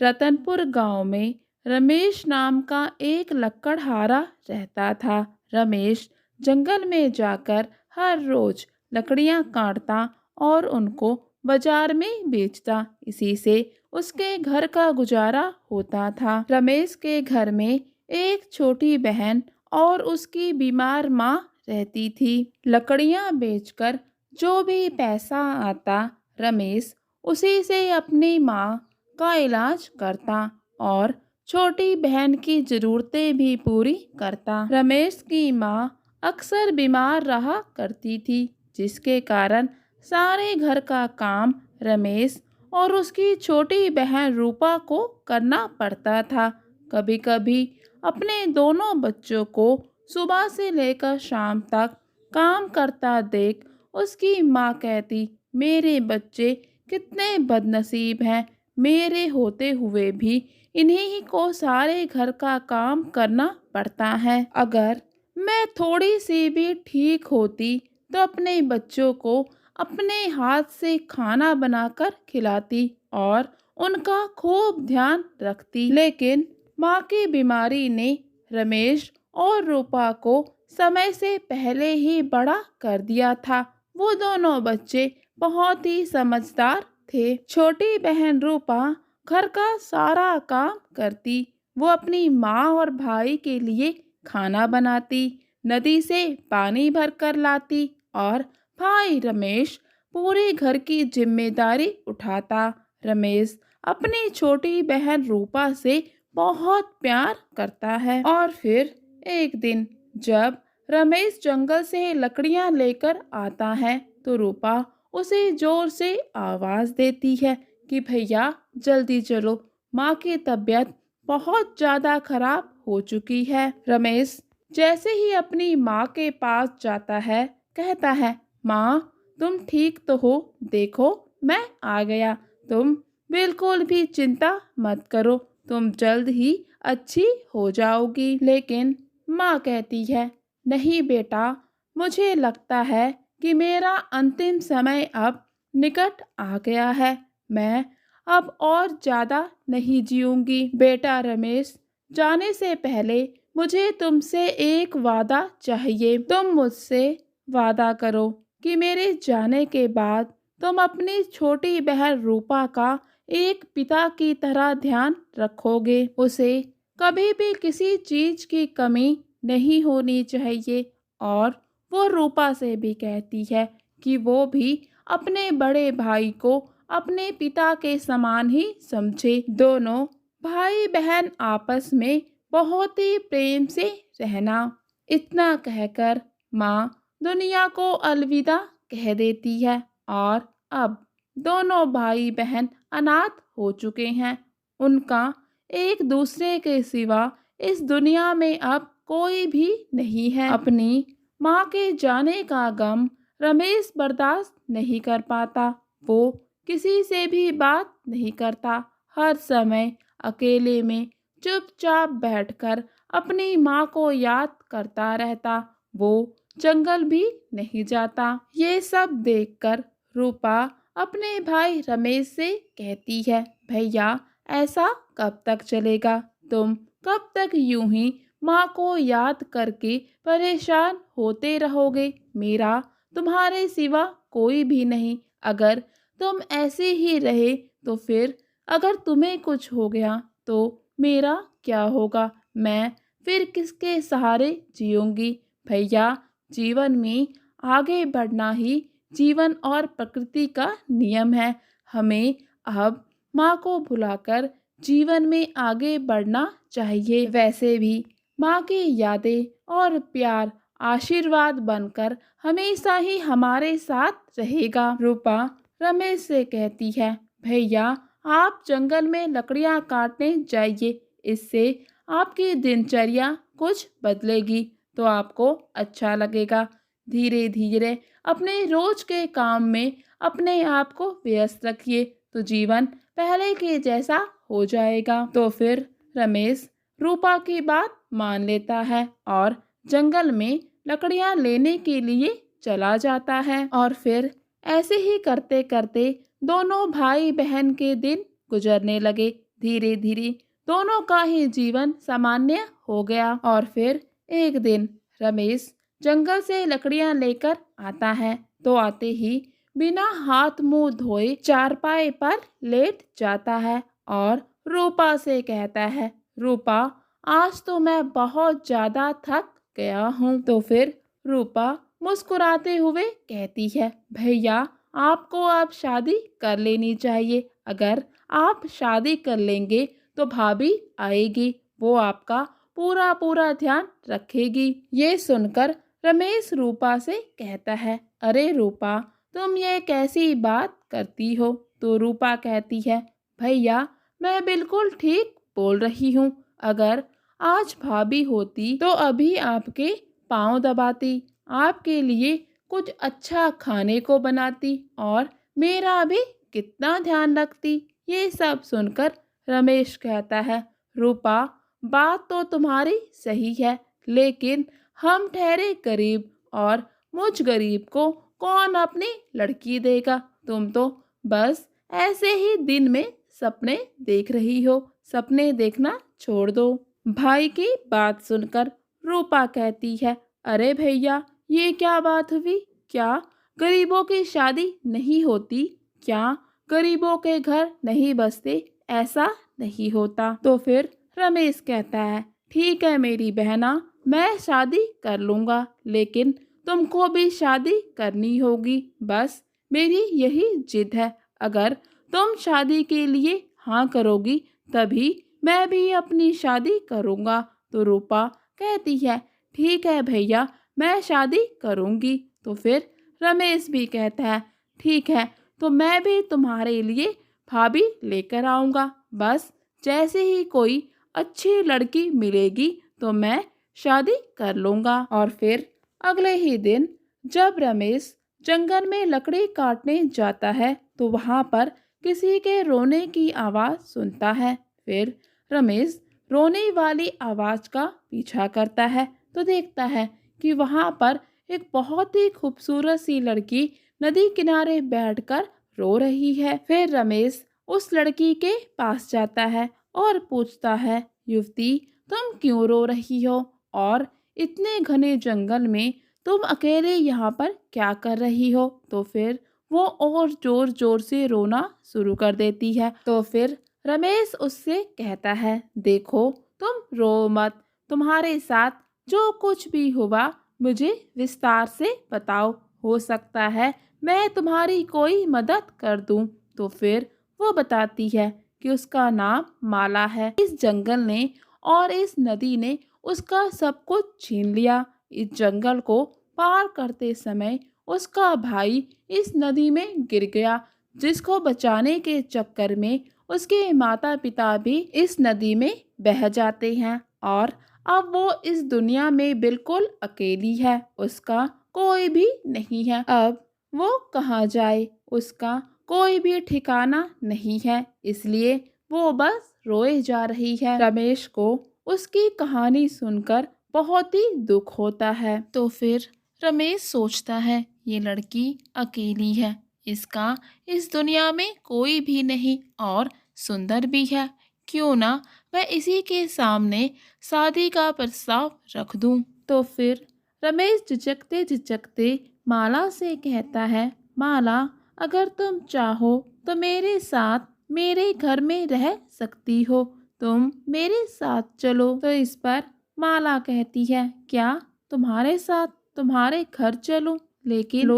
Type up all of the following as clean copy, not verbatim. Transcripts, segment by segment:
रतनपुर गांव में रमेश नाम का एक लकड़हारा रहता था। रमेश जंगल में जाकर हर रोज लकड़ियां काटता और उनको बाजार में बेचता। इसी से उसके घर का गुजारा होता था। रमेश के घर में एक छोटी बहन और उसकी बीमार माँ रहती थी। लकड़ियां बेचकर जो भी पैसा आता, रमेश उसी से अपनी माँ का इलाज करता और छोटी बहन की जरूरतें भी पूरी करता। रमेश की माँ अक्सर बीमार रहा करती थी, जिसके कारण सारे घर का काम रमेश और उसकी छोटी बहन रूपा को करना पड़ता था। कभी कभी अपने दोनों बच्चों को सुबह से लेकर शाम तक काम करता देख उसकी माँ कहती, मेरे बच्चे कितने बदनसीब हैं, मेरे होते हुए भी इन्हीं ही को सारे घर का काम करना पड़ता है। अगर मैं थोड़ी सी भी ठीक होती तो अपने बच्चों को अपने हाथ से खाना बनाकर खिलाती और उनका खूब ध्यान रखती। लेकिन माँ की बीमारी ने रमेश और रूपा को समय से पहले ही बड़ा कर दिया था। वो दोनों बच्चे बहुत ही समझदार थे। छोटी बहन रूपा घर का सारा काम करती। वो अपनी माँ और भाई के लिए खाना बनाती, नदी से पानी भर कर लाती और भाई रमेश पूरे घर की जिम्मेदारी उठाता। रमेश अपनी छोटी बहन रूपा से बहुत प्यार करता है। और फिर एक दिन जब रमेश जंगल से लकड़ियां लेकर आता है तो रूपा उसे जोर से आवाज देती है कि भैया जल्दी चलो, माँ की तबीयत बहुत ज्यादा खराब हो चुकी है। रमेश जैसे ही अपनी माँ के पास जाता है, कहता है, माँ तुम ठीक तो हो? देखो मैं आ गया। तुम बिल्कुल भी चिंता मत करो, तुम जल्द ही अच्छी हो जाओगी। लेकिन माँ कहती है, नहीं बेटा, मुझे लगता है कि मेरा अंतिम समय अब निकट आ गया है। मैं अब और ज्यादा नहीं जीऊंगी। बेटा रमेश, जाने से पहले मुझे तुमसे एक वादा चाहिए। तुम मुझसे वादा करो कि मेरे जाने के बाद तुम अपनी छोटी बहन रूपा का एक पिता की तरह ध्यान रखोगे। उसे कभी भी किसी चीज की कमी नहीं होनी चाहिए। और वो रूपा से भी कहती है कि वो भी अपने बड़े भाई को अपने पिता के समान ही समझे। दोनों भाई बहन आपस में बहुत ही प्रेम से रहना। इतना कहकर माँ दुनिया को अलविदा कह देती है और अब दोनों भाई बहन अनाथ हो चुके हैं। उनका एक दूसरे के सिवा इस दुनिया में अब कोई भी नहीं है। अपनी माँ के जाने का गम रमेश बर्दाश्त नहीं कर पाता। वो किसी से भी बात नहीं करता, हर समय अकेले में चुपचाप बैठकर अपनी माँ को याद करता रहता। वो जंगल भी नहीं जाता। ये सब देखकर रूपा अपने भाई रमेश से कहती है, भैया ऐसा कब तक चलेगा? तुम कब तक यूं ही माँ को याद करके परेशान होते रहोगे? मेरा तुम्हारे सिवा कोई भी नहीं। अगर तुम ऐसे ही रहे तो फिर अगर तुम्हें कुछ हो गया तो मेरा क्या होगा? मैं फिर किसके सहारे जीऊंगी? भैया जीवन में आगे बढ़ना ही जीवन और प्रकृति का नियम है। हमें अब माँ को भुलाकर जीवन में आगे बढ़ना चाहिए। वैसे भी माँ की यादें और प्यार आशीर्वाद बनकर हमेशा ही हमारे साथ रहेगा। रूपा रमेश से कहती है, भैया आप जंगल में लकड़ियां काटने जाइए, इससे आपकी दिनचर्या कुछ बदलेगी तो आपको अच्छा लगेगा। धीरे धीरे अपने रोज के काम में अपने आप को व्यस्त रखिए तो जीवन पहले के जैसा हो जाएगा। तो फिर रमेश रूपा की बात मान लेता है और जंगल में लकड़ियां लेने के लिए चला जाता है। और फिर ऐसे ही करते करते दोनों भाई बहन के दिन गुजरने लगे। धीरे धीरे दोनों का ही जीवन सामान्य हो गया। और फिर एक दिन रमेश जंगल से लकड़ियां लेकर आता है। तो आते ही बिना हाथ मुंह धोए चारपाई पर लेट जाता है और रूपा से कहता है, रूपा आज तो मैं बहुत ज्यादा थक गया हूँ। तो फिर रूपा मुस्कुराते हुए कहती है, भैया आपको अब शादी कर लेनी चाहिए। अगर आप शादी कर लेंगे तो भाभी आएगी, वो आपका पूरा पूरा ध्यान रखेगी। ये सुनकर रमेश रूपा से कहता है, अरे रूपा तुम ये कैसी बात करती हो। तो रूपा कहती है, भैया मैं बिल्कुल ठीक बोल रही हूँ। अगर आज भाभी होती तो अभी आपके पाँव दबाती, आपके लिए कुछ अच्छा खाने को बनाती और मेरा भी कितना ध्यान रखती। ये सब सुनकर रमेश कहता है, रूपा बात तो तुम्हारी सही है, लेकिन हम ठहरे गरीब और मुझ गरीब को कौन अपनी लड़की देगा। तुम तो बस ऐसे ही दिन में सपने देख रही हो, सपने देखना छोड़ दो। भाई की बात सुनकर रूपा कहती है, अरे भैया ये क्या बात हुई। क्या गरीबों की शादी नहीं होती? क्या गरीबों के घर नहीं बसते? ऐसा नहीं होता। तो फिर रमेश कहता है, ठीक है मेरी बहना, मैं शादी कर लूंगा, लेकिन तुमको भी शादी करनी होगी। बस मेरी यही जिद है। अगर तुम शादी के लिए हाँ करोगी तभी मैं भी अपनी शादी करूंगा। तो रूपा कहती है, ठीक है भैया मैं शादी करूंगी। तो फिर रमेश भी कहता है, ठीक है तो मैं भी तुम्हारे लिए भाभी लेकर आऊंगा। बस जैसे ही कोई अच्छी लड़की मिलेगी तो मैं शादी कर लूंगा। और फिर अगले ही दिन जब रमेश जंगल में लकड़ी काटने जाता है तो वहां पर किसी के रोने की आवाज सुनता है। फिर रमेश रोने वाली आवाज का पीछा करता है तो देखता है कि वहां पर एक बहुत ही खूबसूरत सी लड़की नदी किनारे बैठकर रो रही है। फिर रमेश उस लड़की के पास जाता है और पूछता है, युवती तुम क्यों रो रही हो और इतने घने जंगल में तुम अकेले यहाँ पर क्या कर रही हो। तो फिर वो और जोर जोर से रोना शुरू कर देती है। तो फिर रमेश उससे कहता है, देखो तुम रो मत, तुम्हारे साथ जो कुछ भी हुआ मुझे विस्तार से बताओ, हो सकता है मैं तुम्हारी कोई मदद कर दूं। तो फिर वो बताती है कि उसका नाम माला है। इस जंगल ने और इस नदी ने उसका सब कुछ छीन लिया। इस जंगल को पार करते समय उसका भाई इस नदी में गिर गया, जिसको बचाने के चक्कर में उसके माता पिता भी इस नदी में बह जाते हैं और अब वो इस दुनिया में बिल्कुल अकेली है। उसका कोई भी नहीं है। अब वो कहाँ जाए, उसका कोई भी ठिकाना नहीं है, इसलिए वो बस रोए जा रही है। रमेश को उसकी कहानी सुनकर बहुत ही दुख होता है। तो फिर रमेश सोचता है, ये लड़की अकेली है, इसका इस दुनिया में कोई भी नहीं और सुंदर भी है, क्यों ना मैं इसी के सामने शादी का प्रस्ताव रख दूं। तो फिर रमेश झिझकते झिझकते माला से कहता है, माला अगर तुम चाहो तो मेरे साथ मेरे घर में रह सकती हो, तुम मेरे साथ चलो। तो इस पर माला कहती है, क्या तुम्हारे साथ तुम्हारे घर चलूं? लेकिन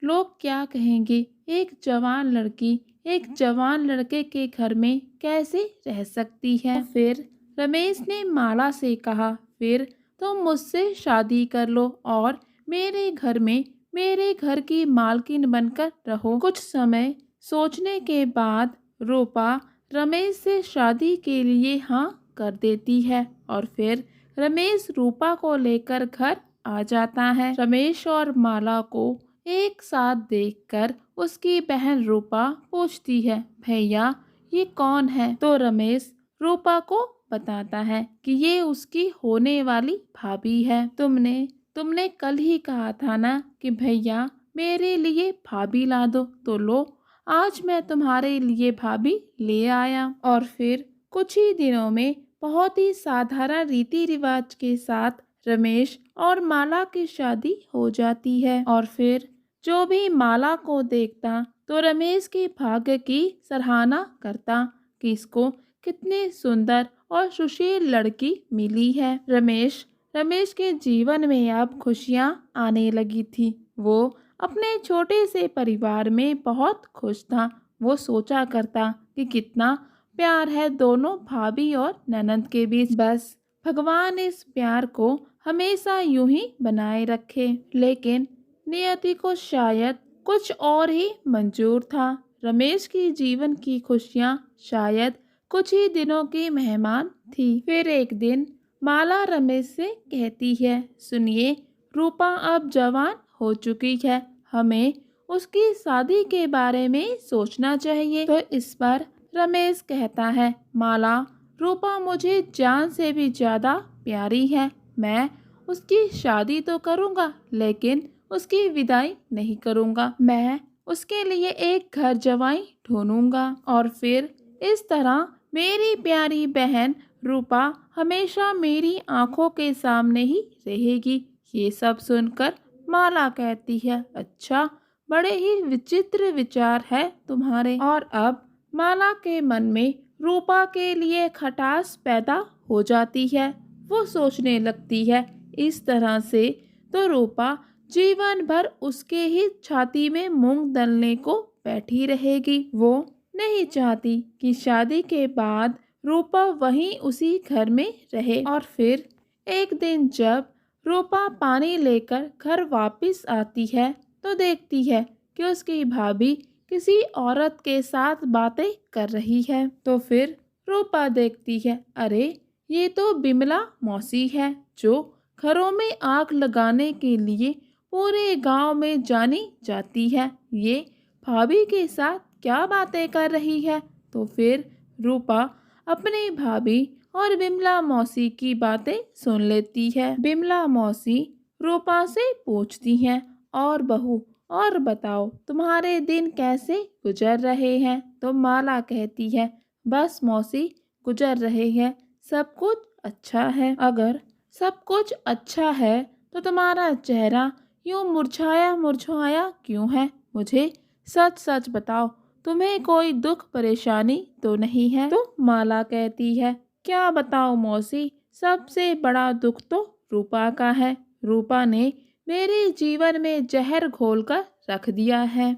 लोग क्या कहेंगे? एक जवान लड़की एक जवान लड़के के घर में कैसे रह सकती है। फिर रमेश ने माला से कहा, फिर तुम मुझसे शादी कर लो और मेरे घर में मेरे घर की मालकिन बनकर रहो। कुछ समय सोचने के बाद रूपा रमेश से शादी के लिए हाँ कर देती है और फिर रमेश रूपा को लेकर घर आ जाता है। रमेश और माला को एक साथ देखकर उसकी बहन रूपा पूछती है, भैया ये कौन है? तो रमेश रूपा को बताता है कि ये उसकी होने वाली भाभी है। तुमने कल ही कहा था ना कि भैया मेरे लिए भाभी ला दो, तो लो आज मैं तुम्हारे लिए भाभी ले आया। और फिर कुछ ही दिनों में बहुत ही साधारण रीति रिवाज के साथ रमेश और माला की शादी हो जाती है। और फिर जो भी माला को देखता तो रमेश के भाग्य की सराहना करता कि इसको कितनी सुंदर और सुशील लड़की मिली है। रमेश के जीवन में अब खुशियां आने लगी थी। वो अपने छोटे से परिवार में बहुत खुश था। वो सोचा करता कि कितना प्यार है दोनों भाभी और ननंद के बीच। बस भगवान इस प्यार को हमेशा यूं ही बनाए रखे। लेकिन नियति को शायद कुछ और ही मंजूर था। रमेश की जीवन की खुशियां शायद कुछ ही दिनों की मेहमान थी। फिर एक दिन माला रमेश से कहती है, सुनिए, रूपा अब जवान हो चुकी है, हमें उसकी शादी के बारे में सोचना चाहिए। तो इस पर रमेश कहता है, माला, रूपा मुझे जान से भी ज्यादा प्यारी है। मैं उसकी शादी तो करूंगा लेकिन उसकी विदाई नहीं करूंगा। मैं उसके लिए एक घर जवाई ढूंढूंगा और फिर इस तरह मेरी प्यारी बहन रूपा हमेशा मेरी आंखों के सामने ही रहेगी। ये सब सुनकर माला कहती है, अच्छा, बड़े ही विचित्र विचार है तुम्हारे। और अब माला के मन में रूपा के लिए खटास पैदा हो जाती है। वो सोचने लगती है, इस तरह से तो रूपा जीवन भर उसके ही छाती में मूंग दलने को बैठी रहेगी। वो नहीं चाहती कि शादी के बाद रूपा वहीं उसी घर में रहे। और फिर एक दिन जब रूपा पानी लेकर घर वापस आती है तो देखती है कि उसकी भाभी किसी औरत के साथ बातें कर रही है। तो फिर रूपा देखती है, अरे ये तो बिमला मौसी है जो घरों में आग लगाने के लिए पूरे गांव में जानी जाती है। ये भाभी के साथ क्या बातें कर रही है। तो फिर रूपा अपनी भाभी और बिमला मौसी की बातें सुन लेती है। बिमला मौसी रूपा से पूछती हैं, और बहू, और बताओ तुम्हारे दिन कैसे गुजर रहे हैं। तो माला कहती है, बस मौसी, गुजर रहे हैं, सब कुछ अच्छा है। अगर सब कुछ अच्छा है तो तुम्हारा चेहरा यूं मुरझाया मुरझाया क्यों है। मुझे सच सच बताओ, तुम्हें कोई दुख परेशानी तो नहीं है। तो माला कहती है, क्या बताओ मौसी, सबसे बड़ा दुख तो रूपा का है। रूपा ने मेरे जीवन में जहर घोलकर रख दिया है।